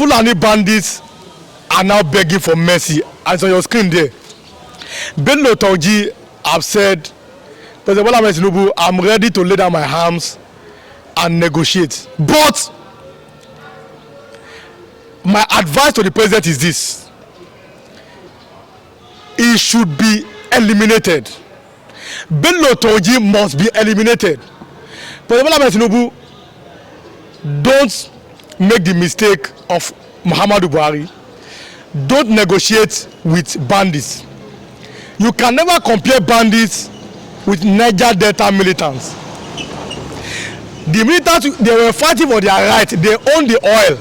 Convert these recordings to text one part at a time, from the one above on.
Fulani bandits are now begging for mercy. As on your screen there, Bello Tauji have said, President Bola Tinubu, I'm ready to lay down my arms and negotiate. But my advice to the president is this: he should be eliminated. Bello Tauji must be eliminated. President Bola Tinubu, don't make the mistake of Muhammadu Buhari. Don't negotiate with bandits. You can never compare bandits with Niger Delta militants. The militants, they were fighting for their right. They own the oil.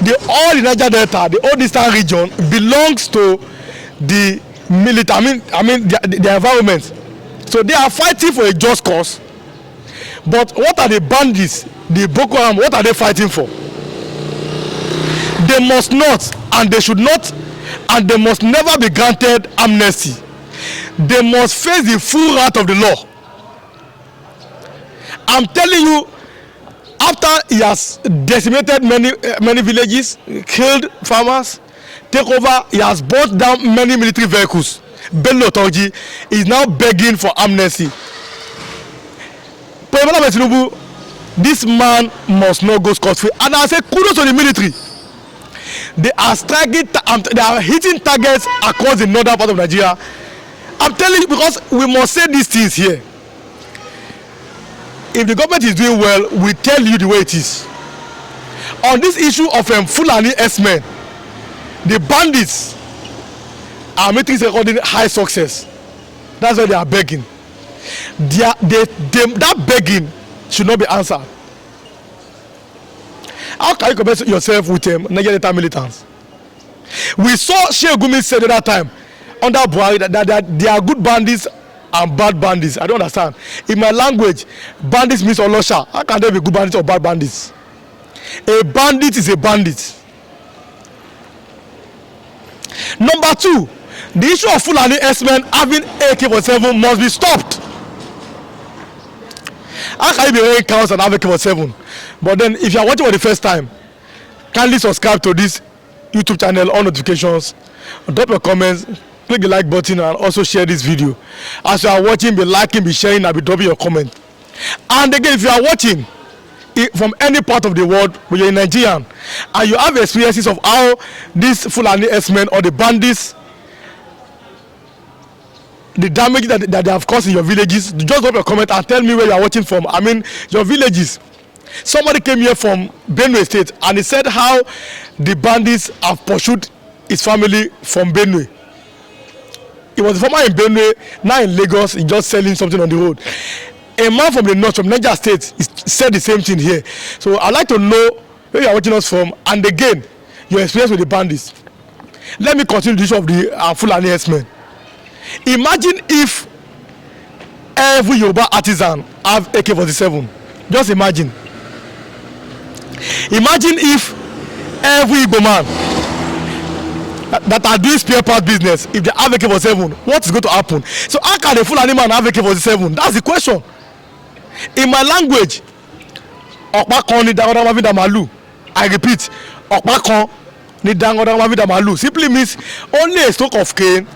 The oil in Niger Delta, the old eastern region, belongs to the military. I mean the environment. So they are fighting for a just cause. But what are the bandits, the Boko Haram, what are they fighting for? They must not, and they should not, and they must never be granted amnesty. They must face the full wrath of the law. I'm telling you, after he has decimated many villages, killed farmers, take over, he has brought down many military vehicles. Bello Tauji is now begging for amnesty. President Tinubu, this man must not go scot-free. And I say kudos to the military. They are striking, they are hitting targets across the northern part of Nigeria. I'm telling you, because we must say these things here. If the government is doing well, we tell you the way it is. On this issue of Fulani herdsmen, the bandits are making recording high success. That's why they are begging. That begging should not be answered. How can you compare yourself with Niger Delta militants? We saw Sheikh Gumi said at that time under Buhari that there are good bandits and bad bandits. I don't understand. In my language, bandits means Olosha. How can there be good bandits or bad bandits? A bandit is a bandit. Number two, the issue of Fulani herdsmen having AK-47 must be stopped. How can you be wearing cows and have AK-47? But then, if you are watching for the first time, kindly subscribe to this YouTube channel, on notifications, drop your comments, click the like button, and also share this video. As you are watching, be liking, be sharing, and be dropping your comment. And again, if you are watching from any part of the world, but you're in Nigeria, and you have experiences of how these Fulani herdsmen or the bandits, the damage that they have caused in your villages, just drop your comment and tell me where you are watching from. I mean, your villages. Somebody came here from Benue State and he said how the bandits have pursued his family from Benue. He was a farmer in Benue, now in Lagos, he's just selling something on the road. A man from the north, from Niger State, said the same thing here. So I'd like to know where you are watching us from, and again, your experience with the bandits. Let me continue the issue of the Fulani herdsmen. Imagine if every Yoruba artisan have AK-47. Just imagine. Imagine if every Igbo man that are doing spare part business, if they have AK-47, what is going to happen? So how can a Fulani man have AK-47? That's the question. In my language, I repeat, simply means only a stroke of cane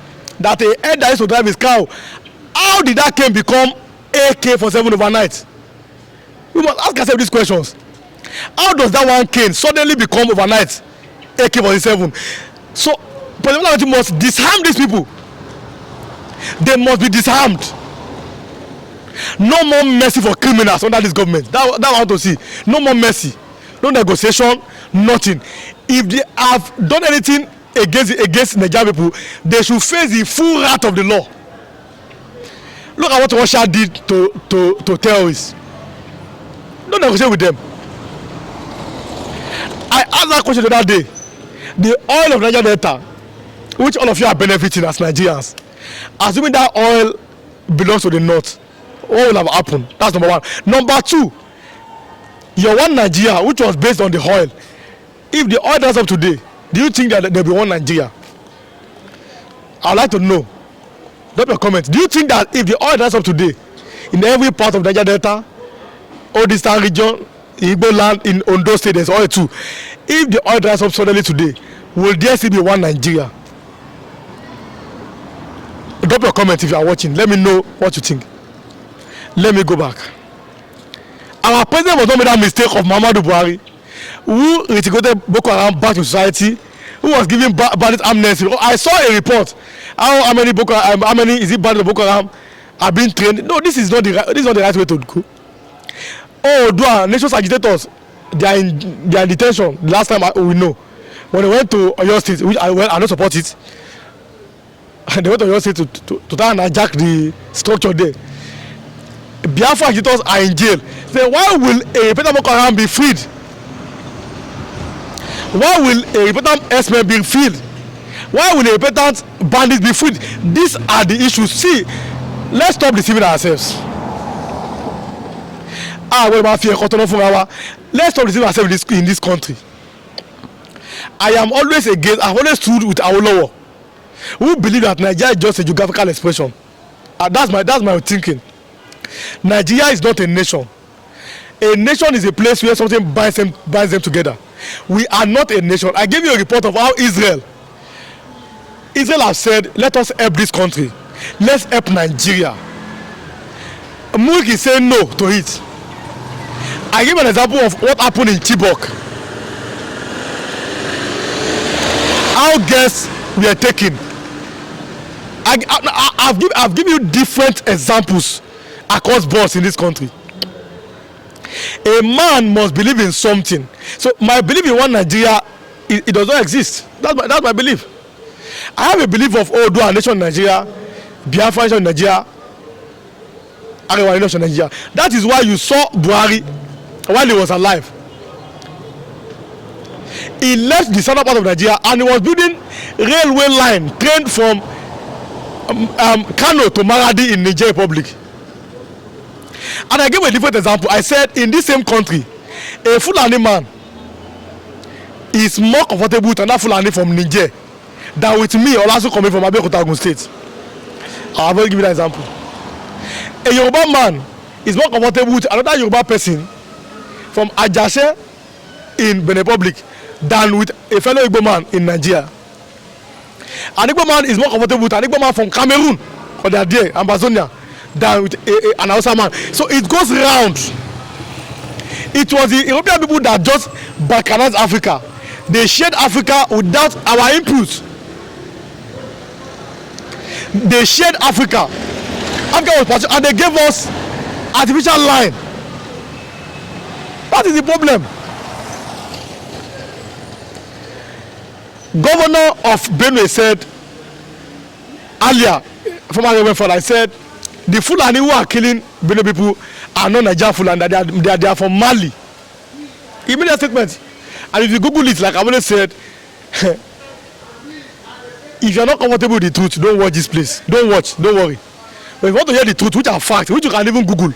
that a elder used to drive his cow. How did that cane become AK-47 overnight? We must ask ourselves these questions. How does that one cane suddenly become overnight AK-47? So, President must disarm these people. They must be disarmed. No more mercy for criminals under this government. That I want to see. No more mercy. No negotiation. Nothing. If they have done anything against Nigerian people, they should face the full wrath of the law. Look at what Russia did to terrorists. Don't negotiate with them. I asked that question the other day. The oil of Niger Delta, which all of you are benefiting as Nigerians, assuming that oil belongs to the north, what will have happened? That's number one. Number two, your one Nigeria, which was based on the oil, if the oil does up today, do you think that there will be one Nigeria? I'd like to know. Drop your comments. Do you think that if the oil does up today, in every part of Niger Delta, all this region, Igbo land in Ondo State, there's oil too. If the oil dries up suddenly today, will there still be one Nigeria? Drop your comment if you are watching. Let me know what you think. Let me go back. Our president was not made that mistake of Muhammadu Buhari, who integrated Boko Haram back to society, who was giving bandits amnesty. I saw a report how many bandits of Boko Haram are being trained. No, this is not the right way to go. Oh, nation's agitators, they are in detention. The last time we know, when they went to Oyo State, which I don't support it, and they went to Oyo State to try and hijack the structure there. Biafra agitators are in jail. So why will a repentant Boko Haram be freed? Why will a repentant herdsmen be freed? Why will a repentant bandits be freed? These are the issues. See, let's stop deceiving ourselves. What about fear? Let's stop deceiving ourselves in this country. I am always against. I've always stood with our law, who believe that Nigeria is just a geographical expression. That's my thinking. Nigeria is not a nation. A nation is a place where something binds them together. We are not a nation. I gave you a report of how Israel has said, let us help this country. Let's help Nigeria. Mulk is saying no to it. I give an example of what happened in Chibok. How guests were taken. I've given you different examples across boards in this country. A man must believe in something. So my belief in one Nigeria, it does not exist. That's my belief. I have a belief of Odua nation in Nigeria, Biafra nation in Nigeria, Arewa nation in Nigeria. That is why you saw Buhari while he was alive. He left the southern part of Nigeria and he was building railway line trained from Kano to Maradi in Niger Republic. And I gave a different example. I said in this same country, a Fulani man is more comfortable with another Fulani from Niger than with me or also coming from Abeokuta, Ogun State. I will give you that example. A Yoruba man is more comfortable with another Yoruba person from Ajase in Benin Republic than with a fellow Igbo man in Nigeria. An Igbo man is more comfortable with an Igbo man from Cameroon or they are there, Amazonia, than with an Hausa man. So it goes round. It was the European people that just balkanized Africa. They shared Africa without our input. They shared Africa. Africa was partial, and they gave us artificial line. That is the problem. Governor of Benue said earlier, former government father, I said the Fulani who are killing Benue people are not Nigerian Fulani, they are from Mali. He made a statement. And if you Google it, like I always said, if you are not comfortable with the truth, don't watch this place. Don't watch, don't worry. But if you want to hear the truth, which are facts, which you can even Google,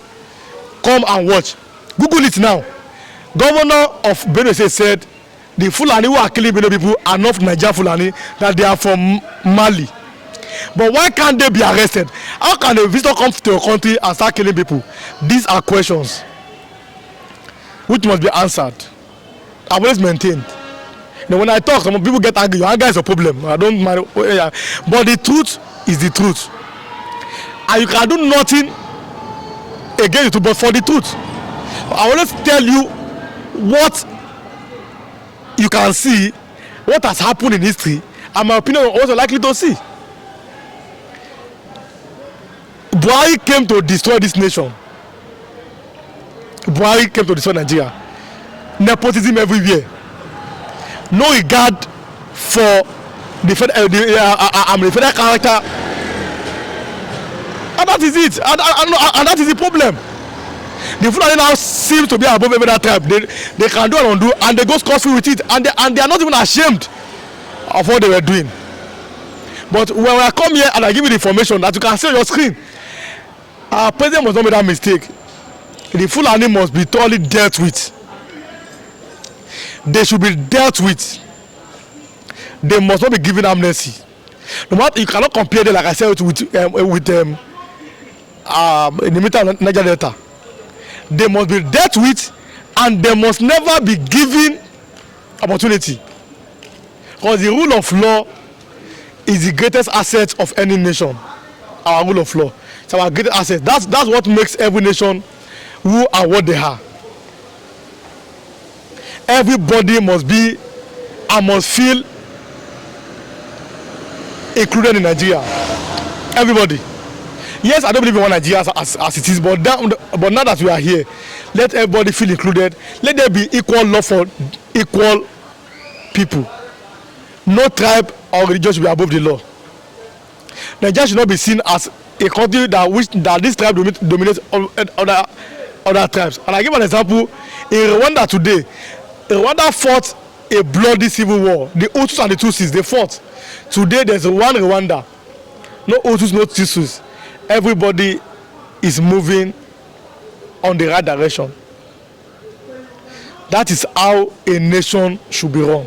come and watch. Google it now. Governor of Benue State said the Fulani who are killing Benue people are not Nigerian Fulani, that they are from Mali. But why can't they be arrested? How can a visitor come to your country and start killing people? These are questions which must be answered. I've always maintained. You know, when I talk, some people get angry. Your anger is a problem. I don't mind. But the truth is the truth. And you can do nothing against it, but for the truth. I always tell you what you can see, what has happened in history, and my opinion was also likely to see. Buhari came to destroy this nation. Buhari came to destroy Nigeria. Nepotism everywhere. No regard for the federal character. And that is it. And that is the problem. The Fulani now seem to be above every other tribe. They can do and undo, and they go scot-free with it. And they are not even ashamed of what they were doing. But when I come here and I give you the information that you can see on your screen, our president must not make that mistake. The Fulani must be thoroughly dealt with. They should be dealt with. They must not be given amnesty. No matter, you cannot compare them, like I said, with the militant Niger Delta. They must be dealt with and they must never be given opportunity, because the rule of law is the greatest asset of any nation. Our rule of law, it's our greatest asset. That's what makes every nation who and what they are. Everybody must be and must feel included in Nigeria. Everybody. Yes, I don't believe in one Nigeria as it is, but now that we are here, let everybody feel included. Let there be equal law for equal people. No tribe or religion should be above the law. Nigeria should not be seen as a country that this tribe dominates other tribes. And I give an example. In Rwanda today, Rwanda fought a bloody civil war. The Hutus and the Tutsis, they fought. Today there's one Rwanda. No Hutus, no Tutsis. Everybody is moving on the right direction. That is how a nation should be run.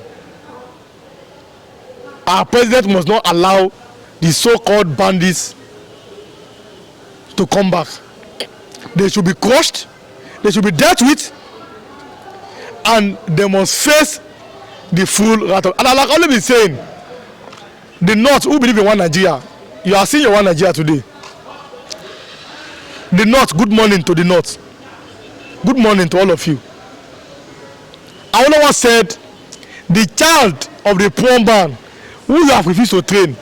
Our president must not allow the so-called bandits to come back. They should be crushed, they should be dealt with, and they must face the full wrath of. And I like always been saying, the North who believe in one Nigeria, you are seeing your one Nigeria today. The North, good morning to the North. Good morning to all of you. Awolowo said, the child of the poor man who you have refused to train,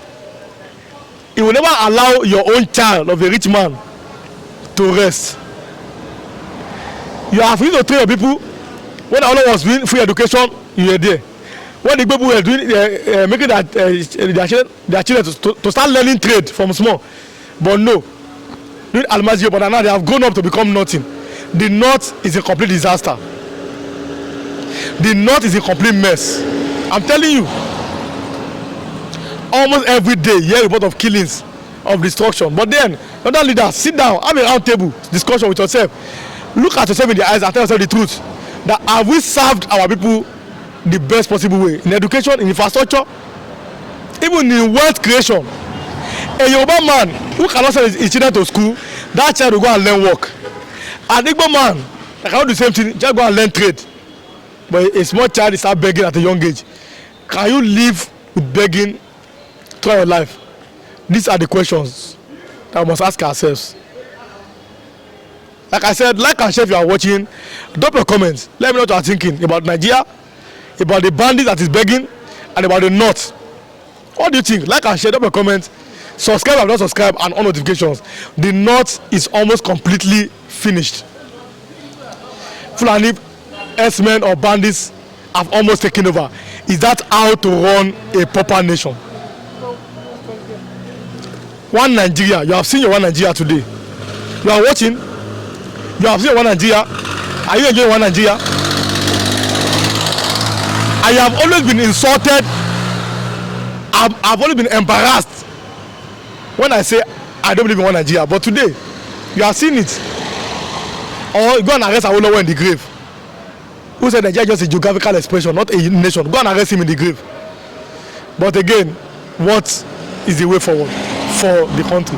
he will never allow your own child of a rich man to rest. You have refused to train your people. When Awolowo was doing free education, you were there. When the people were doing making their children to start learning trade from small, but no, doing almajio, but now they have grown up to become nothing. The North is a complete disaster. The North is a complete mess. I'm telling you. Almost every day you hear a report of killings, of destruction. But then other leaders sit down, have a round table discussion with yourself. Look at yourself in the eyes and tell yourself the truth. That have we served our people the best possible way in education, in infrastructure, even in wealth creation? A Yoruba man who cannot send his children to school, that child will go and learn work. An Igbo man that cannot do the same thing, just go and learn trade. But a small child is start begging at a young age. Can you live with begging throughout your life? These are the questions that we must ask ourselves. Like I said, like and share if you are watching, drop your comments. Let me know what you are thinking about Nigeria, about the bandit that is begging, and about the North. What do you think? Like and share, drop your comments. Subscribe and not subscribe, and on notifications. The North is almost completely finished. Fulani, herdsmen or bandits have almost taken over. Is that how to run a proper nation? One Nigeria. You have seen your one Nigeria today. You are watching. You have seen one Nigeria. Are you enjoying one Nigeria? I have always been insulted. I've always been embarrassed when I say I don't believe in one Nigeria. But today, you have seen it. Or go and arrest Awolowo in the grave. Who said Nigeria is just a geographical expression, not a nation? Go and arrest him in the grave. But again, what is the way forward for the country?